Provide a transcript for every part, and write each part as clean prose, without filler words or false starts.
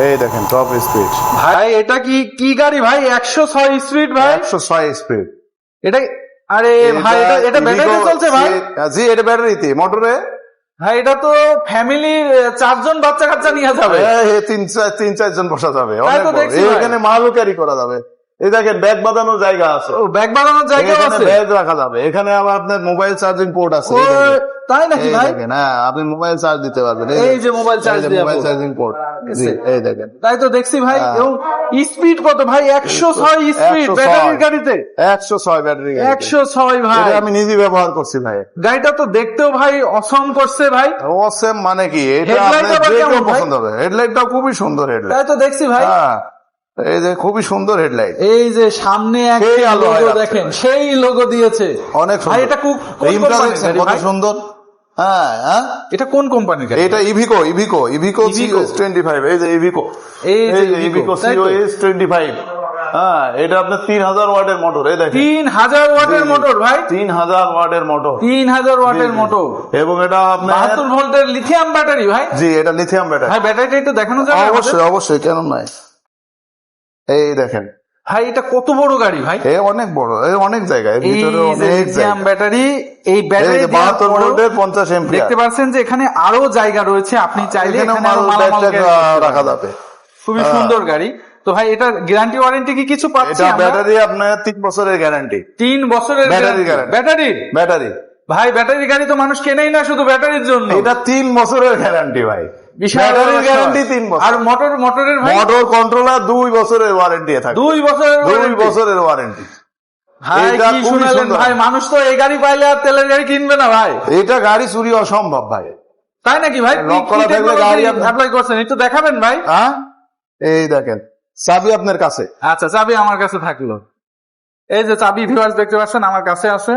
এই দেখেন top speed ভাই এটা কি গাড়ি ভাই? 106 স্পিড ভাই, 106 স্পিড। এটা আরে ভাই এটা ব্যাটারিতে চলছে ভাই? জি এটা ব্যাটারিতে, মোটরে। ভাই এটা তো ফ্যামিলির 4 জন বাচ্চা কাচ্চা নিয়ে যাবে। তিন চার জন বসা যাবে, তাই তো দেখছি ভাই। এখানে মালও ক্যারি করা যাবে। এই দেখেন ব্যাগ বাঁধানোর জায়গা আছে, ও ব্যাগ বানানোর জায়গা আছে, ব্যাগ রাখা যাবে। এখানে আবার আপনার মোবাইল চার্জিং পোর্ট আছে। ও তাই নাকি ভাই? হ্যাঁ আপনি মোবাইল চার্জ দিতে পারবেন। এই যে মোবাইল চার্জ দিয়ে মোবাইল চার্জিং পোর্ট, জি এই দেখেন। তাই তো দেখছি ভাই। এবং স্পিড কত ভাই? 106 স্পিড ব্যাটারির গাড়িতে। 106 ব্যাটারি গাড়ি, 106 ভাই। এটা আমি নিজে ব্যবহার করছি ভাই। গাড়িটা তো দেখতেও ভাই অসম করছে ভাই। অসম মানে কি, এটা Headlight আবার আপনার যে কেমন কেউ ভাই? পছন্দ হবে। হেডলাইটটাও খুবই সুন্দর হেডলাইট। তাই তো দেখছি ভাই। হ্যাঁ এই যে খুবই সুন্দর হেডলাইট। এই যে সামনে একটা সেই আলো লোগো হয় দেখেন, সেই লোগো দিয়েছে অনেক ভাই। সুন্দর। এটা কোন রিমটা কোম্পানির দেখছেন গাড়ি কত ভাই? সুন্দর। হ্যাঁ হ্যাঁ এটা কোন কোম্পানির গাড়ি? এটা ইভিকো COS25। এই যে ইভিকো, এই যে ইভিকো তাই তো? COS25। হ্যাঁ এটা আপনার 3000 ওয়াটের মোটর। এই দেখেন 3000 ওয়াটের মোটর ভাই, 3000 ওয়াটের মোটর, 3000 ওয়াটের মোটর। এবং এটা আপনার 72 ভোল্টের লিথিয়াম ব্যাটারি ভাই। জি এটা লিথিয়াম ব্যাটারি। ভাই ব্যাটারিটা একটু দেখানো যাবে আমাদের? অবশ্যই অবশ্যই, কেন নয়। এই দেখেন ভাই এটা কত বড় গাড়ি ভাই? অনেক বড়, অনেক জায়গায়, এই ভিতরে যে অনেক লিথিয়াম জায়গা। ব্যাটারি, এই ব্যাটারি 72 ভোল্টের 50 এম্পিয়ার। দেখতে পাচ্ছেন যে এখানে আরো জায়গা রয়েছে, আপনি চাইলে এখানে এখানে আরো মালামাল রাখা যাবে। খুবই সুন্দর গাড়ি। তো ভাই এটা গ্যারান্টি ওয়ারেন্টি কি কিছু পাচ্ছি এটা আমরা? ব্যাটারি আপনার 3 বছরের গ্যারান্টি। 3 বছরের ব্যাটারি ব্যাটারি। ব্যাটারি ভাই ব্যাটারি গাড়ি তো মানুষ কেনেই না শুধু ব্যাটারির জন্য। এটা 3 বছরের গ্যারান্টি ভাই। বিশাল ব্যাটারির বড় গ্যারান্টি সমস্যা। 3 বছর। আর মোটরের ভাই মোটর কন্ট্রোলার 2 বছরের ওয়ারেন্টি থাকে। 2 বছরের 2 warranty। বছরের ওয়ারেন্টি। ভাই এটা কি খুবই শুনালেন সুন্দর। ভাই? মানুষ তো এই গাড়ি পাইলে আর তেলের গাড়ি কিনবে না ভাই। এটা গাড়ি চুরি অসম্ভব ভাই। তাই নাকি ভাই? লক করা থাকলে গাড়ি অ্যাপ্লাই করছেন, একটু দেখাবেন ভাই? হ্যাঁ এই দেখেন চাবি আপনার কাছে। আচ্ছা চাবি আমার কাছে থাকলো। এই যে চাবি ভিউয়ার্স দেখতে পাচ্ছেন আমার কাছে আছে।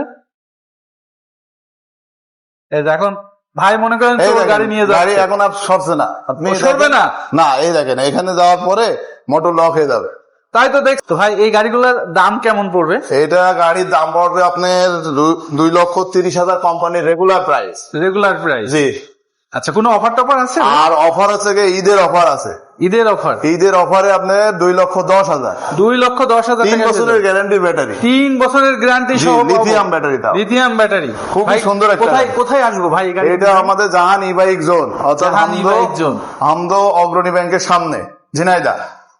এই দেখুন ভাই, মনে করেন এই চোর দেখেন, গাড়ি নিয়ে গাড়ি যাচ্ছে, এখন আর সরছে না। আপনি সরবে না? না এই দেখেন এখানে যাওয়ার পরে মোটর লক হয়ে যাবে। তাই তো দেখ। তো ভাই এই গাড়িগুলোর দাম কেমন পড়বে? এটা গাড়ির দাম পড়বে আপনার 2,30,000 কোম্পানির রেগুলার প্রাইস। Regular price? জি। আচ্ছা কোনো অফার টফার আছে? আর অফার আছে কি, ঈদের অফার আছে। ঈদের অফার? ঈদের অফারে আপনার 2,10,000। 2,10,000 3 টাকা। বছরের গ্যারান্টি ব্যাটারি। 3 বছরের গ্যারান্টি সহ লিথিয়াম ব্যাটারি। লিথিয়াম ব্যাটারি খুবই ভাই, সুন্দর একটা কোথায় গাড়ি। কোথায় আসবো ভাই এই গাড়ি? এটা আমাদের জাহান ই বাইক জোন, অর্থাৎ জাহান ই বাইক জোন, হামদো অগ্রণী ব্যাংকের সামনে, ঝিনাইদহ।